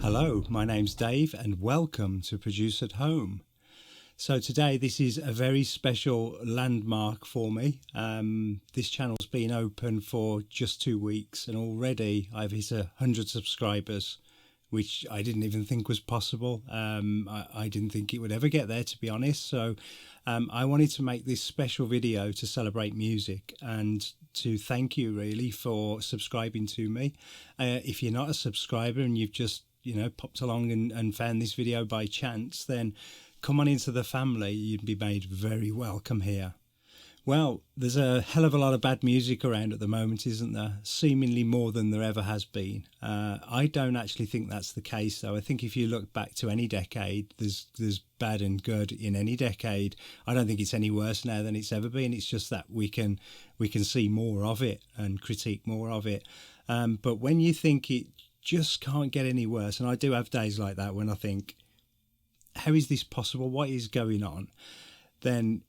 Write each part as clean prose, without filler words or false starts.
Hello, my name's Dave and welcome to Produce at Home. So today this is a very special landmark for me. This channel's been open for just 2 weeks and already I've hit 100 subscribers, which I didn't even think was possible. I didn't think it would ever get there, to be honest. So I wanted to make this special video to celebrate music and to thank you really for subscribing to me. If you're not a subscriber and you've just popped along and found this video by chance, then come on into the family. You'd be made very welcome here. Well, there's a hell of a lot of bad music around at the moment, isn't there? Seemingly more than there ever has been. I don't actually think that's the case, though. I think if you look back to any decade, there's bad and good in any decade. I don't think it's any worse now than it's ever been. It's just that we can see more of it and critique more of it. But when you think it just can't get any worse, and I do have days like that when I think, how is this possible? What is going on? Then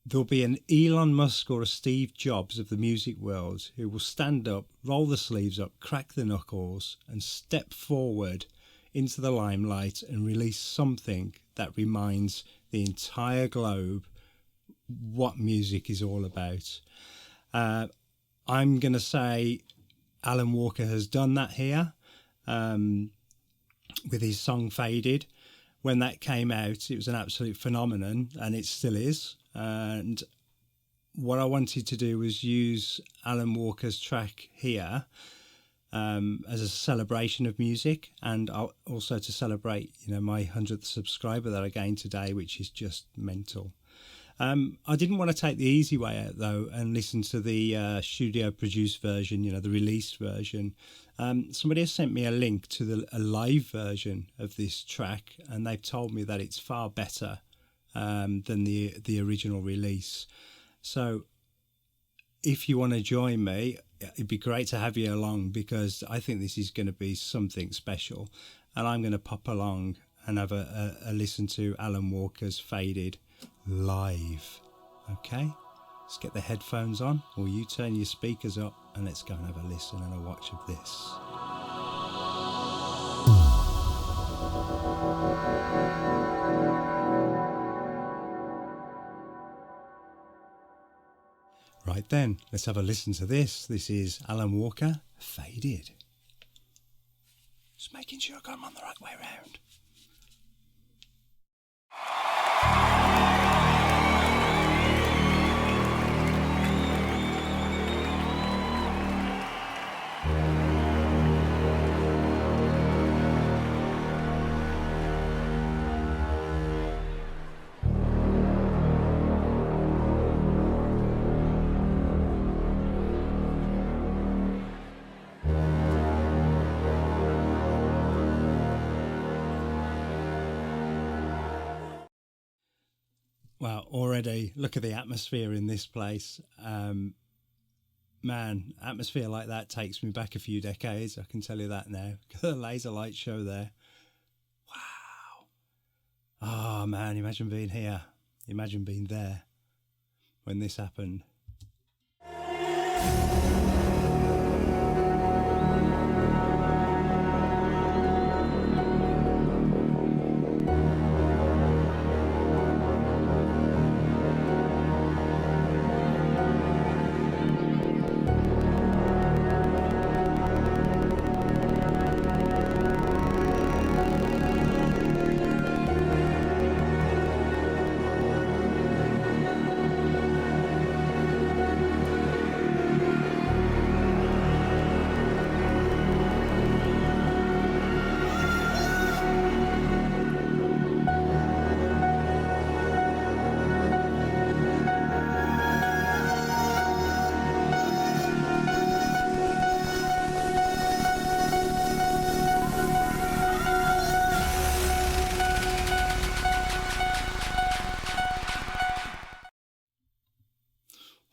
there'll be an Elon Musk or a Steve Jobs of the music world who will stand up, roll the sleeves up, crack the knuckles and step forward into the limelight and release something that reminds the entire globe what music is all about. I'm going to say Alan has done that here with his song Faded. When that came out, it was an absolute phenomenon, and it still is. And what I wanted to do was use Alan Walker's track here as a celebration of music, and also to celebrate, my 100th subscriber that I gained today, which is just mental. I didn't want to take the easy way out, though, and listen to the studio produced version, the released version. Somebody has sent me a link to a live version of this track, and they've told me that it's far better than the original release. So if you want to join me, it'd be great to have you along, because I think this is going to be something special, and I'm going to pop along and have a listen to Alan Walker's Faded live. Okay, let's get the headphones on, or you turn your speakers up, and let's go and have a listen and a watch of this. Right then, let's have a listen to this. This is Alan Walker, Faded. Just making sure I got them on the right way around. Wow, already look at the atmosphere in this place. Man, atmosphere like that takes me back a few decades, I can tell you that now. The laser light show there. Wow. Oh man, imagine being here. Imagine being there when this happened.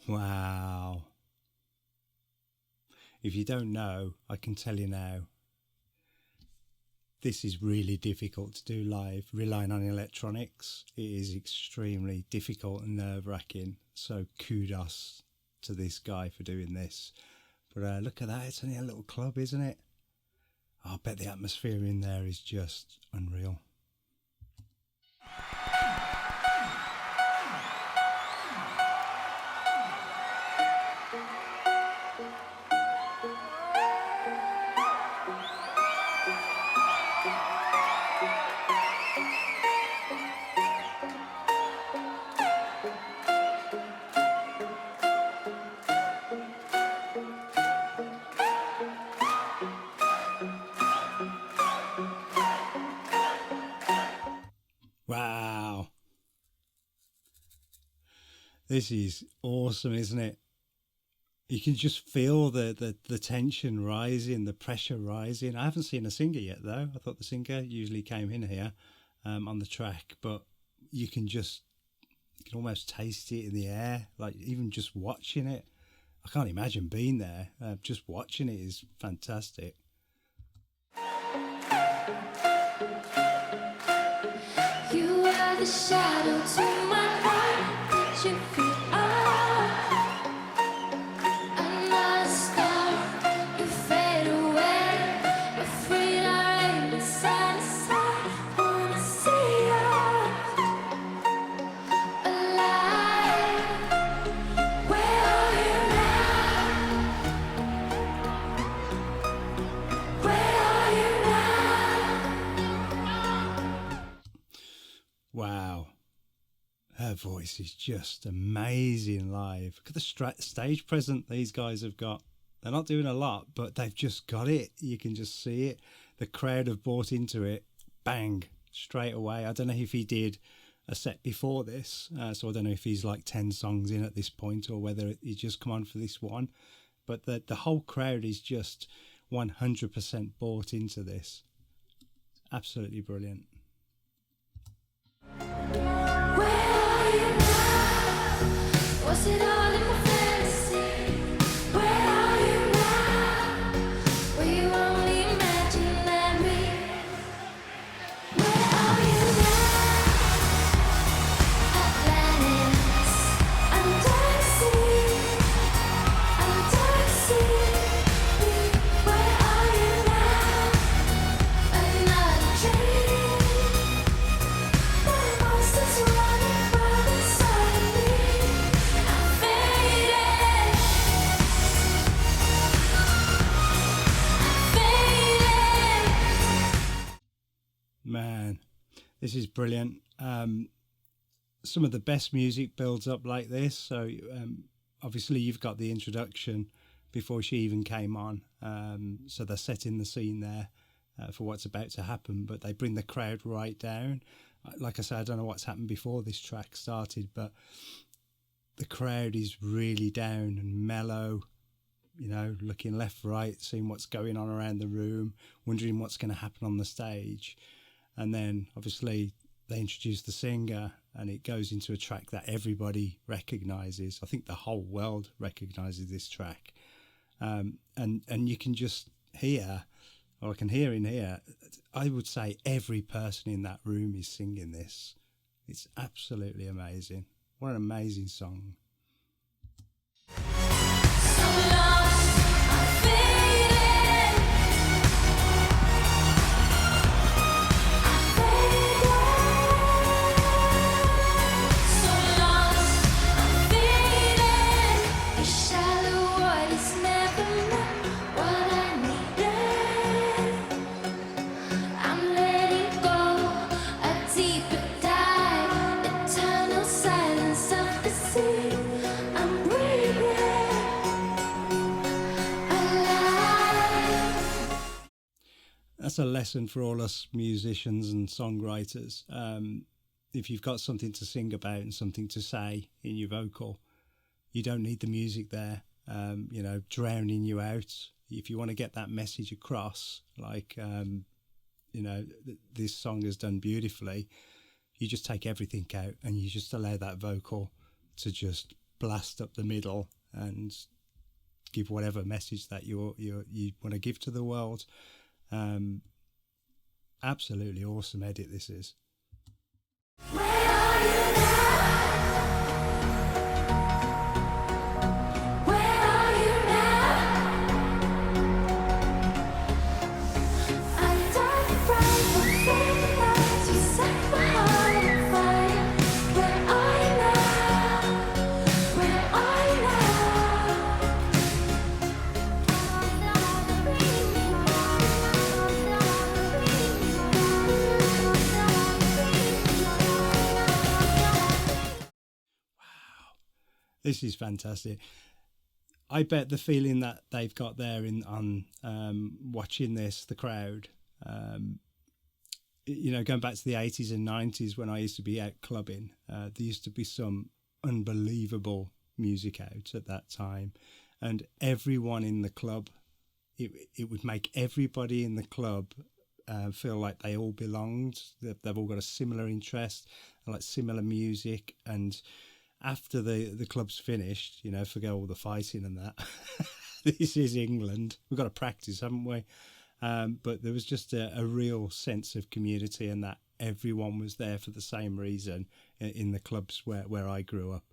Wow. If you don't know, I can tell you now. This is really difficult to do live, relying on electronics. It is extremely difficult and nerve-wracking. So kudos to this guy for doing this. But look at that, it's only a little club, isn't it? I bet the atmosphere in there is just unreal. Wow. This is awesome, isn't it? You can just feel the tension rising, the pressure rising. I haven't seen a singer yet, though. I thought the singer usually came in here on the track, but you can almost taste it in the air, like even just watching it. I can't imagine being there. Just watching it is fantastic. You are the shadow to my heart. Did you feel another star? You fade away. Afraid I ain't satisfied. Wanna see us alive. Where are you now? Where are you now? Wow. Her voice is just amazing live. Look at the stage presence these guys have got. They're not doing a lot, but they've just got it. You can just see it. The crowd have bought into it. Bang, straight away. I don't know if he did a set before this, so I don't know if he's like 10 songs in at this point or whether he's just come on for this one. But the whole crowd is just 100% bought into this. Absolutely brilliant. Was it all in my fantasy? Where are you now? Were you only imaginary? Where are you now? Atlantis, under sea, under sea. Where are you now? Another dream. The monsters running wild inside of me. Man, this is brilliant. Some of the best music builds up like this. So obviously you've got the introduction before she even came on. So they're setting the scene there for what's about to happen, but they bring the crowd right down. Like I said, I don't know what's happened before this track started, but the crowd is really down and mellow, you know, looking left, right, seeing what's going on around the room, wondering what's going to happen on the stage. And then obviously they introduce the singer and it goes into a track that everybody recognises. I think the whole world recognises this track. And you can just hear, or I can hear in here, I would say every person in that room is singing this. It's absolutely amazing. What an amazing song. That's a lesson for all us musicians and songwriters. If you've got something to sing about and something to say in your vocal, you don't need the music there, you know, drowning you out. If you want to get that message across, like, you know, this song is done beautifully, you just take everything out and you just allow that vocal to just blast up the middle and give whatever message that you want to give to the world. Absolutely awesome edit this is. Where are you now? Where are you now? This is fantastic. I bet the feeling that they've got there on watching this, the crowd, going back to the 80s and 90s when I used to be out clubbing, there used to be some unbelievable music out at that time, and everyone in the club, it would make everybody in the club feel like they all belonged. They've all got a similar interest, like similar music. And after the club's finished, forget all the fighting and that. This is England. We've got to practice, haven't we? But there was just a real sense of community, and that everyone was there for the same reason in the clubs where I grew up.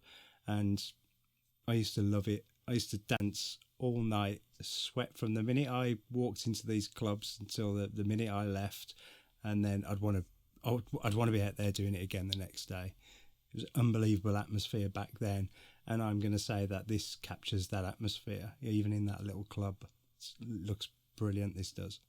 And I used to love it. I used to dance all night, sweat from the minute I walked into these clubs until the minute I left, and then I'd want to be out there doing it again the next day. It was an unbelievable atmosphere back then, and I'm going to say that this captures that atmosphere, even in that little club. It looks brilliant, this does.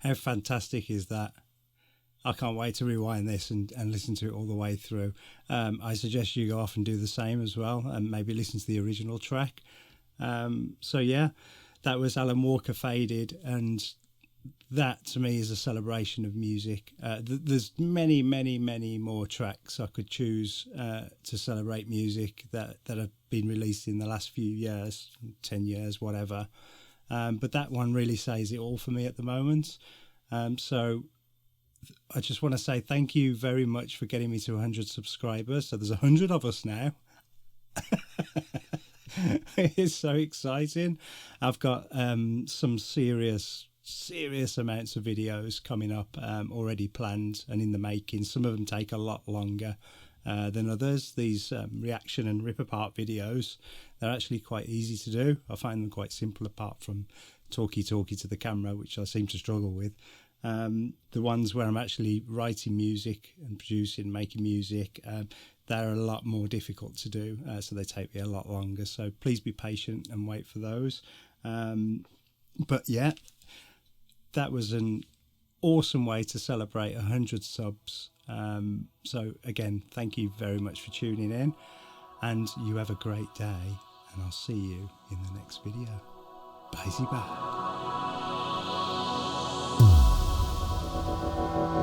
How fantastic is that? I can't wait to rewind this and listen to it all the way through. I suggest you go off and do the same as well, and maybe listen to the original track. So yeah, that was Alanwalker Faded, and that to me is a celebration of music. There's many, many, many more tracks I could choose to celebrate music that have been released in the last few years, 10 years, whatever. But that one really says it all for me at the moment. So I just want to say thank you very much for getting me to 100 subscribers. So there's 100 of us now. It's so exciting. I've got some serious amounts of videos coming up already planned and in the making. Some of them take a lot longer than others. These reaction and rip apart videos, they're actually quite easy to do. I find them quite simple, apart from talkie to the camera, which I seem to struggle with. The ones where I'm actually writing music and producing, making music, they're a lot more difficult to do, so they take me a lot longer. So please be patient and wait for those. But yeah, that was an awesome way to celebrate 100 subs. So again, thank you very much for tuning in, and you have a great day, and I'll see you in the next video. Bye bye.